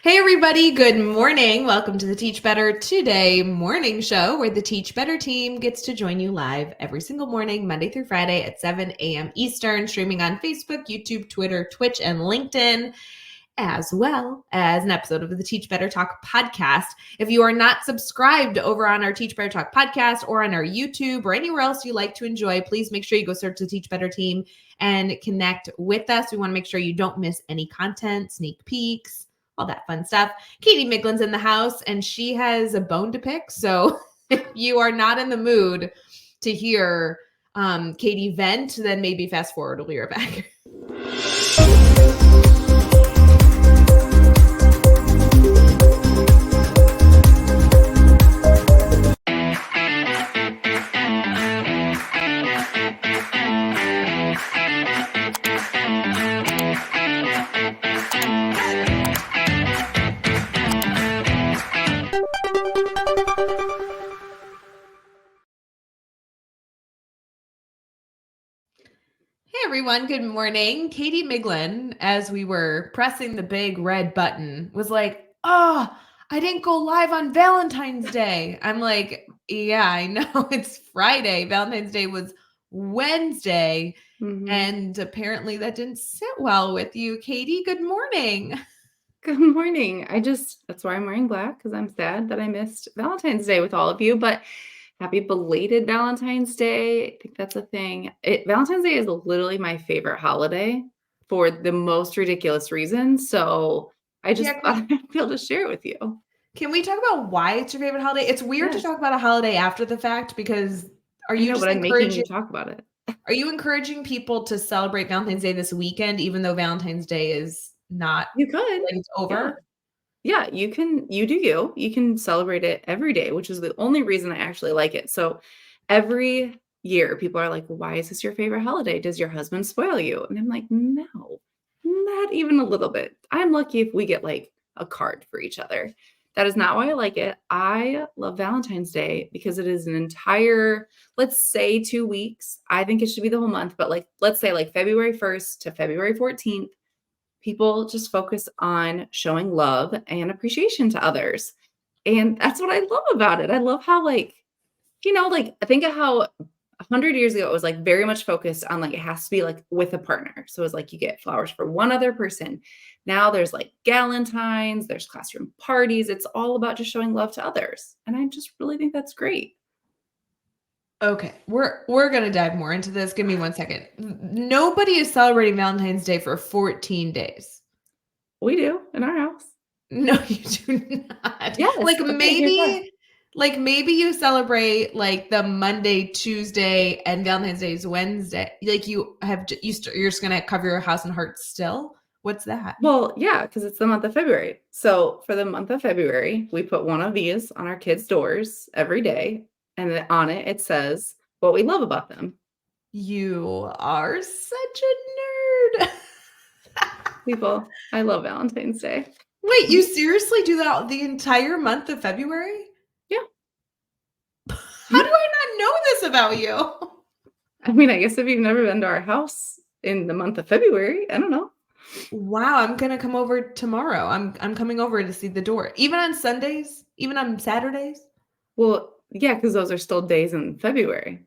Hey, everybody. Good morning. Welcome to the Teach Better Today morning show, where the Teach Better team gets to join you live every single morning, Monday through Friday at 7 a.m. Eastern, streaming on Facebook, YouTube, Twitter, Twitch, and LinkedIn, as well as an episode of the Teach Better Talk podcast. If you are not subscribed over on our Teach Better Talk podcast or on our YouTube or anywhere else you like to enjoy, please make sure you go search the Teach Better team and connect with us. We want to make sure you don't miss any content, sneak peeks, all that fun stuff. Katie Miglin's in the house and she has a bone to pick. So if you are not in the mood to hear Katie vent, then maybe fast forward. We'll be right back. Hey everyone, good morning. Katie Miglin, as we were pressing the big red button, was like, "Oh, I didn't go live on Valentine's Day." I'm like, "Yeah, I know it's Friday. Valentine's Day was Wednesday." And apparently that didn't sit well with you. Katie, good morning. Good morning. That's why I'm wearing black, because I'm sad that I missed Valentine's Day with all of you, but happy belated Valentine's Day. I think that's a thing. Valentine's Day is literally my favorite holiday for the most ridiculous reasons. So I just Yeah, thought I'd be able to share it with you. can we talk about why it's your favorite holiday? It's weird to Yes. talk about a holiday after the fact because are I you know, just but I'm making encouraging you talk about it. Are you encouraging people to celebrate Valentine's Day this weekend, even though Valentine's Day is not You could. like it's Yeah. over? Yeah, you do you. You can celebrate it every day, which is the only reason I actually like it. So every year people are like, "Why is this your favorite holiday? Does your husband spoil you?" And I'm like, "No, not even a little bit. I'm lucky if we get like a card for each other." That is not why I like it. I love Valentine's Day because it is an entire, let's say 2 weeks. I think it should be the whole month, but like let's say like February 1st to February 14th, people just focus on showing love and appreciation to others. And that's what I love about it. I love how, like, like, think of how 100 years ago it was like very much focused on like it has to be like with a partner. So it's like you get flowers for one other person. Now there's like galentines, there's classroom parties. It's all about just showing love to others. And I just really think that's great. Okay, we're gonna dive more into this. Give me 1 second. Nobody is celebrating Valentine's Day for 14 days. We do in our house. No, you do not. Yes. Okay, here's why. Like maybe you celebrate like the Monday, Tuesday, and Valentine's Day is Wednesday. Like you're just gonna cover your house in hearts still. What's that? Well, yeah, because it's the month of February. So for the month of February, we put one of these on our kids' doors every day, and then on it, it says what we love about them. You are such a nerd. People, I love Valentine's Day. Wait, you seriously do that the entire month of February? Yeah. How do I not know this about you? I mean, I guess if you've never been to our house in the month of February, I don't know. Wow, I'm gonna come over tomorrow. I'm coming over to see the door. Even on Sundays, even on Saturdays. Well, yeah, because those are still days in February.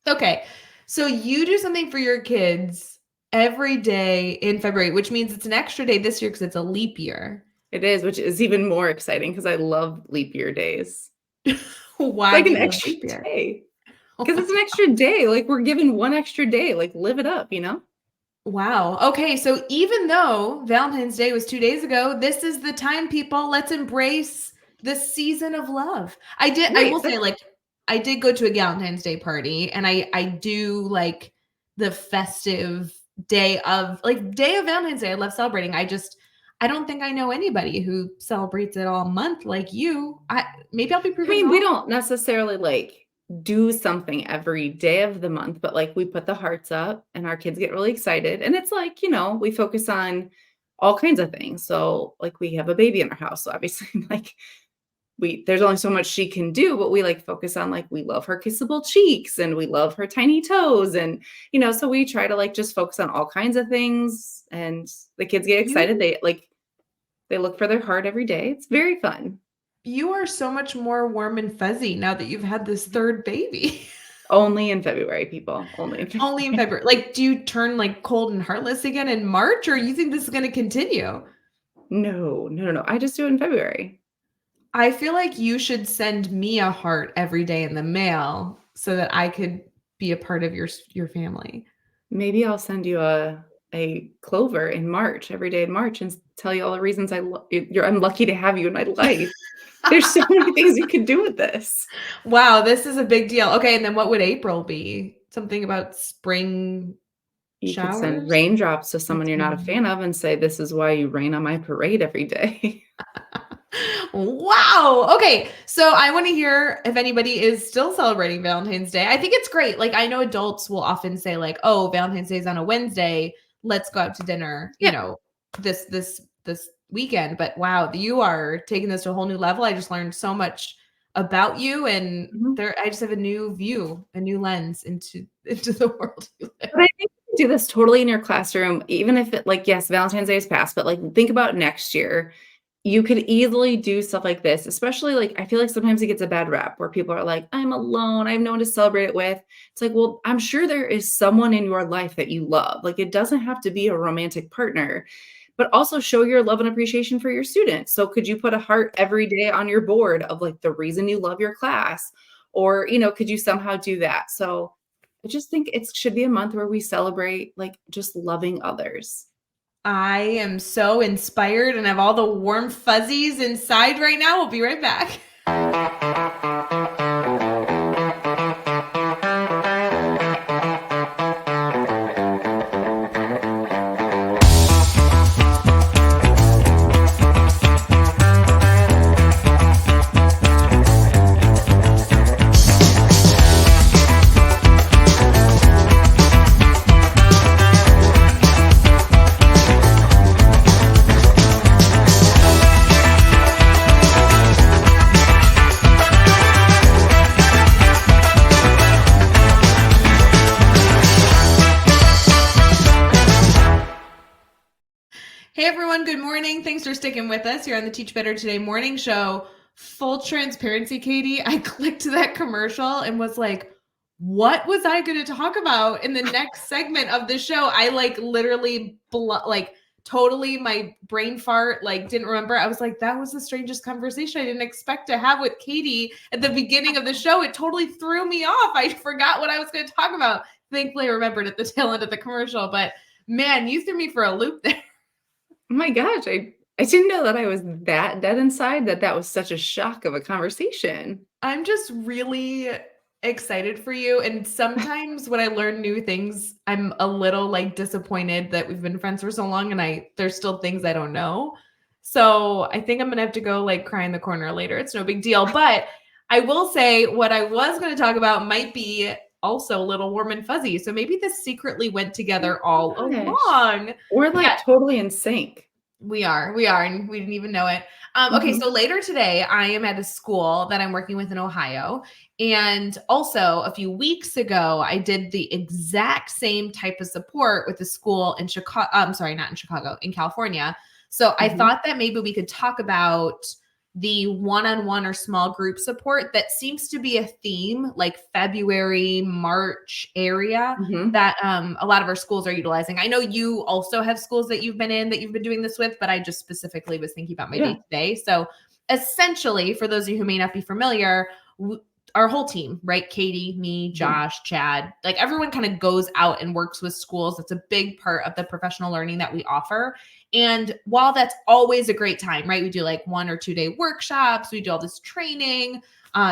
Okay. So you do something for your kids every day in February, which means it's an extra day this year because it's a leap year. It is, which is even more exciting because I love leap year days. Why Like do an you love extra leap year? day. Because it's an extra day. Like we're given one extra day. Like live it up, you know? Wow. Okay. So even though Valentine's Day was 2 days ago, this is the time, people. Let's embrace the season of love. I Right. will say, like, I did go to a Valentine's Day party and I do like the festive day of Valentine's Day. I love celebrating. I don't think I know anybody who celebrates it all month like you. Maybe I'll be I proven mean, we wrong. don't necessarily like do something every day of the month, but like we put the hearts up and our kids get really excited. And it's like, we focus on all kinds of things. So like we have a baby in our house. So obviously like there's only so much she can do, but we like focus on like we love her kissable cheeks and we love her tiny toes. And so we try to like just focus on all kinds of things and the kids get excited. You They like They look for their heart every day. It's very fun. You are so much more warm and fuzzy now that you've had this third baby. Only in February, people. Only in Only in February. February. Like, do you turn like cold and heartless again in March, or you think this is going to continue? No, no, no, no. I just do it in February. I feel like you should send me a heart every day in the mail so that I could be a part of your family. Maybe I'll send you a clover in March, every day in March, and tell you all the reasons I'm lucky to have you in my life. There's so many things you could do with this. Wow, this is a big deal. Okay, and then what would April be? Something about spring You could send showers? raindrops to someone That's you're not a fan of and say, "This is why you rain on my parade every day." Wow. Okay. So I want to hear if anybody is still celebrating Valentine's Day. I think it's great. Like I know adults will often say like, "Oh, Valentine's Day is on a Wednesday. Let's go out to dinner." Yeah. This weekend. But wow, you are taking this to a whole new level. I just learned so much about you, and Mhm. I just have a new view, a new lens into the world you live. But I think you can do this totally in your classroom, even if it like, yes, Valentine's Day is past, but, like, think about next year. You could easily do stuff like this, especially, like, I feel like sometimes it gets a bad rap where people are like, "I'm alone, I have no one to celebrate it with." It's like, well, I'm sure there is someone in your life that you love. Like, it doesn't have to be a romantic partner, but also show your love and appreciation for your students. So could you put a heart every day on your board of, like, the reason you love your class? Or, could you somehow do that? So I just think it should be a month where we celebrate, like, just loving others. I am so inspired and have all the warm fuzzies inside right now. We'll be right back. Hey everyone, good morning. Thanks for sticking with us here on the Teach Better Today morning show. Full transparency, Katie, I clicked that commercial and was like, what was I going to talk about in the next segment of the show? I like literally totally my brain fart, like didn't remember. I was like, that was the strangest conversation I didn't expect to have with Katie at the beginning of the show. It totally threw me off. I forgot what I was going to talk about. Thankfully, I remembered at the tail end of the commercial, but man, you threw me for a loop there. Oh my gosh, I didn't know that I was that dead inside, that was such a shock of a conversation. I'm just really excited for you. And sometimes when I learn new things, I'm a little like disappointed that we've been friends for so long and there's still things I don't know. So I think I'm gonna have to go like cry in the corner later. It's no big deal. But I will say what I was gonna talk about might be also a little warm and fuzzy. So maybe this secretly went together all Oh my gosh. along. We're, Yeah, like, totally in sync. we are, and we didn't even know it. Okay, Mhm. so later today, I am at a school that I'm working with in Ohio. And also, a few weeks ago, I did the exact same type of support with the school in Chicago. I'm sorry, not in Chicago, in California. So I Mhm. thought that maybe we could talk about the one-on-one or small group support that seems to be a theme, like February, March area Mhm. that a lot of our schools are utilizing. I know you also have schools that you've been in that you've been doing this with, but I just specifically was thinking about my day Yeah. today. So essentially, for those of you who may not be familiar, our whole team, right? Katie, me, Mhm. Josh, Chad, like everyone kind of goes out and works with schools. It's a big part of the professional learning that we offer. And while that's always a great time, right? We do like 1 or 2 day workshops, we do all this training,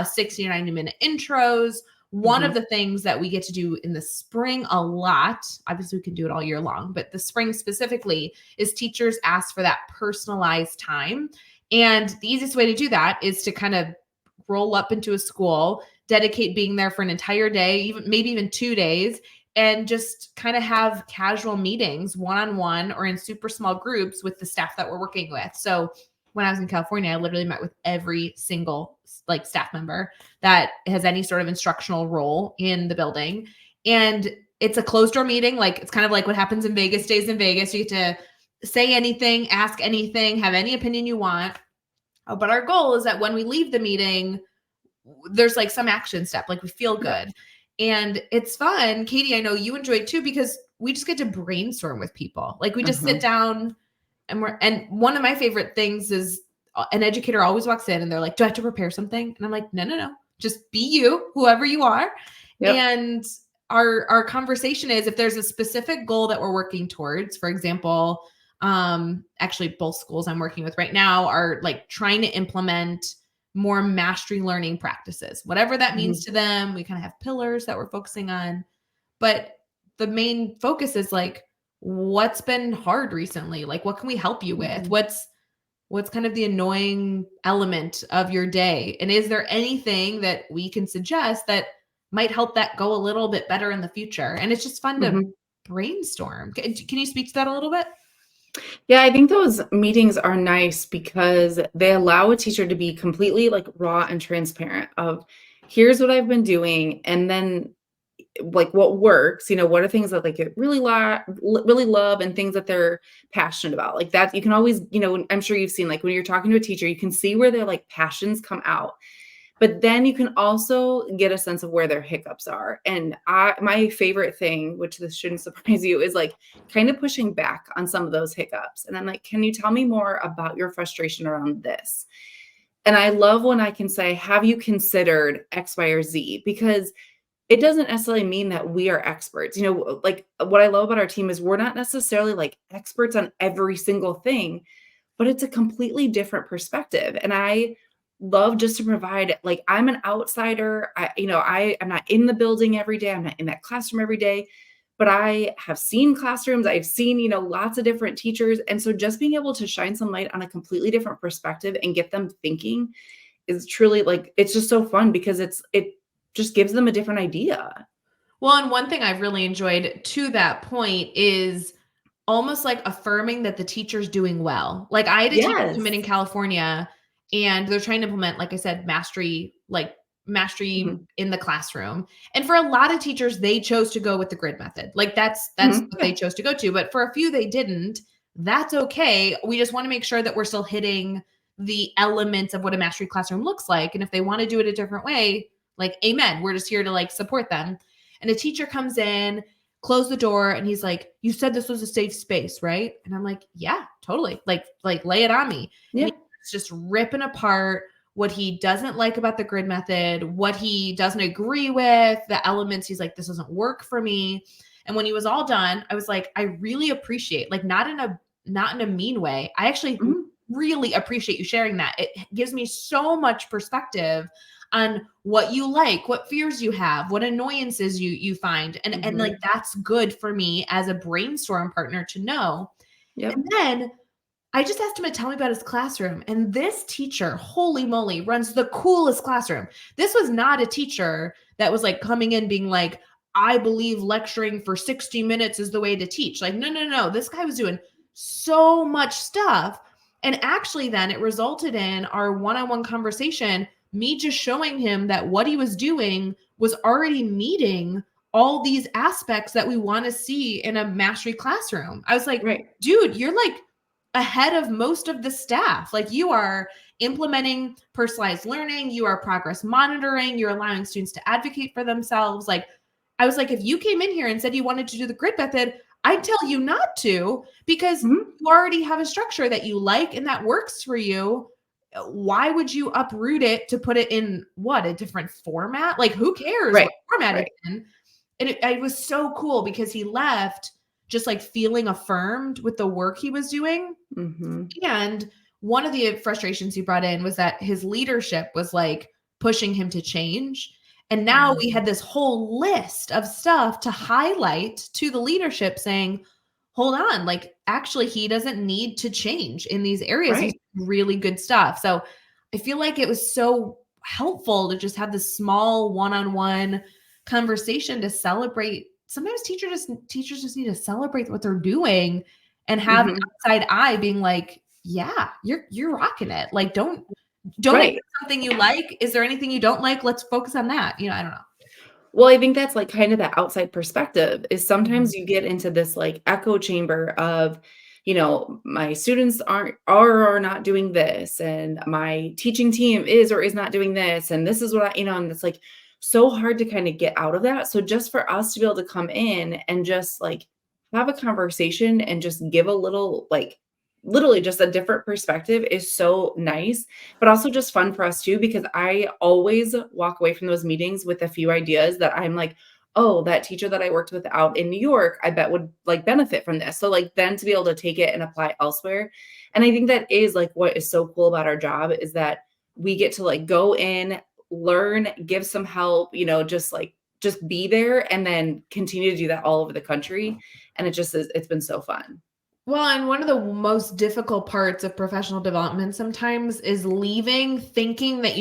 60 to 90 minute intros. One of Mhm. the things that we get to do in the spring a lot, obviously we can do it all year long, but the spring specifically is teachers ask for that personalized time. And the easiest way to do that is to kind of roll up into a school, dedicate being there for an entire day, even maybe even 2 days, and just kind of have casual meetings one-on-one or in super small groups with the staff that we're working with. So when I was in California, I literally met with every single like staff member that has any sort of instructional role in the building. And it's a closed door meeting. Like it's kind of like what happens in Vegas stays in Vegas. You get to say anything, ask anything, have any opinion you want. But our goal is that when we leave the meeting, there's like some action step, like we feel Yep. good. And it's fun. Katie, I know you enjoy it too, because we just get to brainstorm with people. Like we just sit Mhm. down and one of my favorite things is an educator always walks in and they're like, do I have to prepare something? And I'm like, no, no, no. Just be you, whoever you are. Yep. And our conversation is if there's a specific goal that we're working towards, for example, actually both schools I'm working with right now are like trying to implement more mastery learning practices, whatever that means Mhm. to them. We kind of have pillars that we're focusing on, but the main focus is like, what's been hard recently? Like, what can we help you with? Mhm. What's kind of the annoying element of your day? And is there anything that we can suggest that might help that go a little bit better in the future? And it's just fun to Mhm. brainstorm. Can you speak to that a little bit? Yeah, I think those meetings are nice because they allow a teacher to be completely, like, raw and transparent of, "Here's what I've been doing," and then, like, what works, what are things that they could really love and things that they're passionate about, like, that you can always I'm sure you've seen, like, when you're talking to a teacher, you can see where their, like, passions come out. But then you can also get a sense of where their hiccups are. And my favorite thing, which this shouldn't surprise you, is like kind of pushing back on some of those hiccups. And I'm like, can you tell me more about your frustration around this? And I love when I can say, have you considered X, Y, or Z? Because it doesn't necessarily mean that we are experts. Like what I love about our team is we're not necessarily like experts on every single thing, but it's a completely different perspective. And I love just to provide, like, I'm an outsider. I'm not in the building every day. I'm not in that classroom every day, but I have seen classrooms. I've seen, lots of different teachers. And so just being able to shine some light on a completely different perspective and get them thinking is truly like, it's just so fun because it just gives them a different idea. Well, and one thing I've really enjoyed to that point is almost like affirming that the teacher's doing well. Like I had a teacher come in Yes. California and they're trying to implement, like I said, mastery Mhm. in the classroom. And for a lot of teachers, they chose to go with the grid method. Like that's Mhm. what they Yeah. chose to go to. But for a few they didn't. That's okay. We just want to make sure that we're still hitting the elements of what a mastery classroom looks like. And if they want to do it a different way, like amen. We're just here to like support them. And a teacher comes in, close the door, and he's like, you said this was a safe space, right? And I'm like, yeah, totally. Like lay it on me. And Yeah. he's just ripping apart what he doesn't like about the grid method, what he doesn't agree with, the elements he's like, this doesn't work for me. And when he was all done, I was like, I really appreciate, like not in a mean way. I actually Mhm. really appreciate you sharing that. It gives me so much perspective on what you like, what fears you have, what annoyances you find. And like Mhm. that's good for me as a brainstorm partner to know. Yep. And then I just asked him to tell me about his classroom. And this teacher, holy moly, runs the coolest classroom. This was not a teacher that was like coming in being like, I believe lecturing for 60 minutes is the way to teach. Like, no, no, no. This guy was doing so much stuff. And actually, then it resulted in our one on one conversation, me just showing him that what he was doing was already meeting all these aspects that we want to see in a mastery classroom. I was like, Right. dude, you're like ahead of most of the staff. Like you are implementing personalized learning, you are progress monitoring, you're allowing students to advocate for themselves. Like I was like, if you came in here and said you wanted to do the grid method, I'd tell you not to because Mhm. you already have a structure that you like and that works for you. Why would you uproot it to put it in what a different format? Like who cares Right. what format it's Right. in? And it was so cool because he left just like feeling affirmed with the work he was doing. Mhm. And one of the frustrations he brought in was that his leadership was like pushing him to change. And now we Mm. had this whole list of stuff to highlight to the leadership saying, hold on, like actually, he doesn't need to change in these areas. He's Right. really good stuff. So I feel like it was so helpful to just have this small one on one conversation to celebrate. Sometimes teachers just need to celebrate what they're doing and have an Mhm. outside eye being like, yeah, you're rocking it. Like don't make Right. it something you like. Is there anything you don't like? Let's focus on that. I don't know. Well, I think that's, like, kind of that outside perspective is sometimes Mhm. you get into this, like, echo chamber of my students are or not doing this, and my teaching team is or is not doing this, and this is what and it's like so hard to kind of get out of that. So just for us to be able to come in and just like have a conversation and just give a little, like, literally just a different perspective is so nice, but also just fun for us too, because I always walk away from those meetings with a few ideas that I'm like, oh, that teacher that I worked with out in New York, I bet would like benefit from this. So like then to be able to take it and apply it elsewhere. And I think that is like what is so cool about our job is that we get to like go in, learn, give some help, just be there and then continue to do that all over the country. And it's been so fun. Well, and one of the most difficult parts of professional development sometimes is leaving thinking that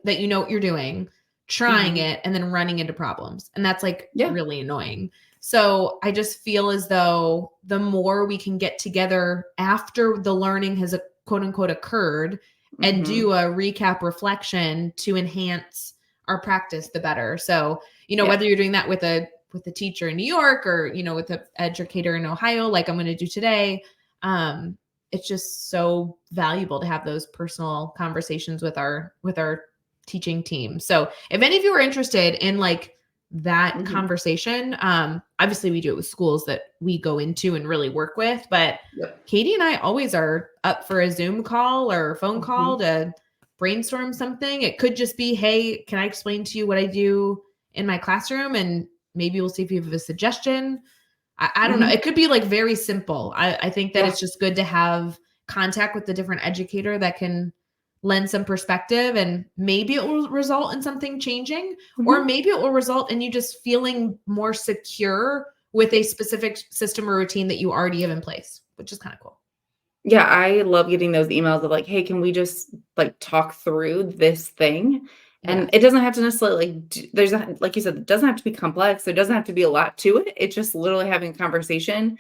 that you know what you're doing, trying Mhm. it, and then running into problems. And that's like Yeah. really annoying. So I just feel as though the more we can get together after the learning has quote unquote occurred and do Mhm. a recap reflection to enhance our practice, the better. So, Yeah. whether you're doing that with a teacher in New York or, with an educator in Ohio, like I'm going to do today. It's just so valuable to have those personal conversations with our teaching team. So if any of you are interested in like that Mhm. conversation, obviously we do it with schools that we go into and really work with, but Yep. Katie and I always are up for a Zoom call or a phone call Mhm. to brainstorm something. It could just be, hey, can I explain to you what I do in my classroom? And maybe we'll see if you have a suggestion. I don't know. Mhm. It could be like very simple. I think that Yeah. it's just good to have contact with the different educator that can lend some perspective, and maybe it will result in something changing, or Mhm. maybe it will result in you just feeling more secure with a specific system or routine that you already have in place, which is kind of cool. Yeah, I love getting those emails of like, "Hey, can we just, like, talk through this thing?" And it Yes. doesn't have to necessarily, like, there's a like you said, it doesn't have to be complex, there doesn't have to be a lot to it, it's just literally having a conversation,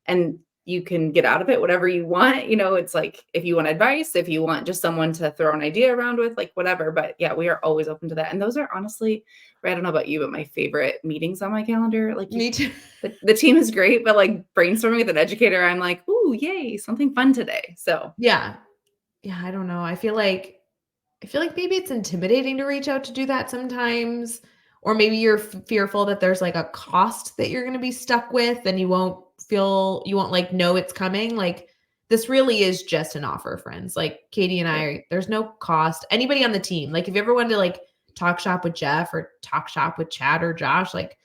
and you can get out of it whatever you want, it's like, if you want advice, if you want just someone to throw an idea around with, like, whatever, but yeah, we are always open to that, and those are honestly, I don't know about you, but my favorite meetings on my calendar, like, you Me too. the team is great, but, like, brainstorming with an educator, I'm like, "Ooh, yay, something fun today." So, Yeah. Yeah. I don't know. I feel like maybe it's intimidating to reach out to do that sometimes, or maybe you're fearful that there's like a cost that you're going to be stuck with and you won't like know it's coming. Like this really is just an offer, friends. Like Katie and yep, there's no cost. Anybody on the team, like if you ever wanted to like talk shop with Jeff or talk shop with Chad or Josh, like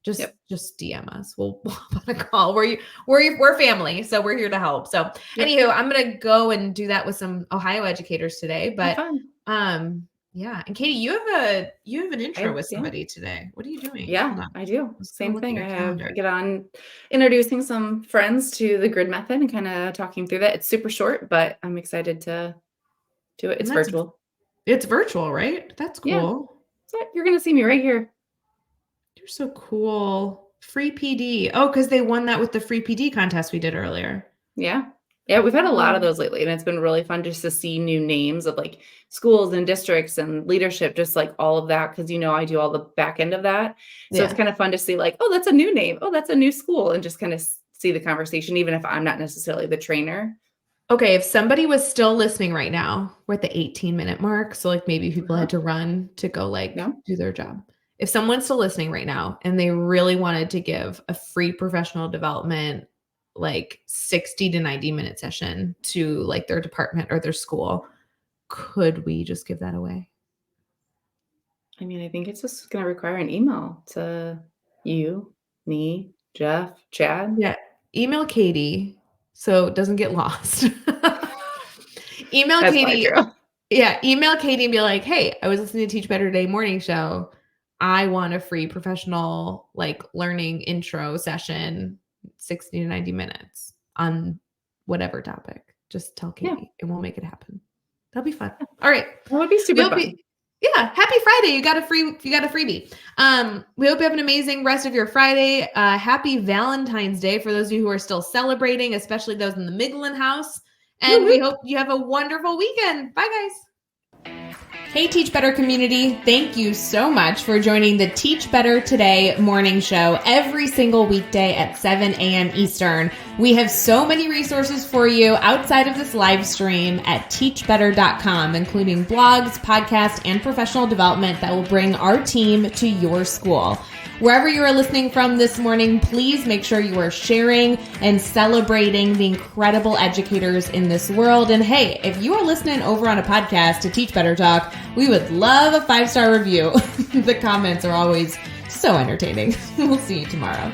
just yep, just DM us. We'll hop on a call. We're family, so we're here to help. So, yep. anywho, I'm gonna go and do that with some Ohio educators today. Have But fun. yeah. And Katie, you have an intro with Yeah. somebody today. What are you doing? Yeah, Hold on. I do. Let's go Same look at thing. your I calendar. get on introducing some friends to the grid method and kinda talking through that. It's super short, but I'm excited to do it. And It's that's virtual. it's virtual, right? That's Yeah. cool. So you're gonna see me right here. You're so cool. Free PD. Oh, because they won that with the free PD contest we did earlier. Yeah. Yeah, we've had a lot of Oh, those lately, and it's been really fun just to see new names of, like, schools and districts and leadership, just, like, all of that, because I do all the back end of that. So it's yeah. kinda fun to see, like, "Oh, that's a new name. Oh, that's a new school," and just kinda see the conversation even if I'm not necessarily the trainer. Okay, if somebody was still listening right now, we're at the 18-minute mark, so, like, maybe people Uh-huh. had to run to go, like, Yeah. do their job. If someone's still listening right now and they really wanted to give a free professional development, like, 60 to 90-minute session to, like, their department or their school, could we just give that away? I mean, I think it's just gonna require an email to you, me, Jeff, Chad. Yeah, email Katie so it doesn't get lost. Email That's probably Katie. true. Yeah, email Katie and be like, "Hey, I was listening to Teach Better Today morning show. I want a free professional like learning intro session, 60 to 90 minutes on whatever topic. Just tell Yeah, Katie and we'll make it happen." That'll be fun. All right. that would be We super hope fun. yeah, happy Friday. You got a freebie. We hope you have an amazing rest of your Friday. Happy Valentine's Day for those of you who are still celebrating, especially those in the Miglin house. Woo And we woo. hope you have a wonderful weekend. Bye guys. Hey, Teach Better community. Thank you so much for joining the Teach Better Today morning show every single weekday at 7 a.m. Eastern. We have so many resources for you outside of this live stream at teachbetter.com, including blogs, podcasts, and professional development that will bring our team to your school. Wherever you are listening from this morning, please make sure you are sharing and celebrating the incredible educators in this world. And hey, if you are listening over on a podcast to Teach Better Talk, we would love a 5-star review. The comments are always so entertaining. We'll see you tomorrow.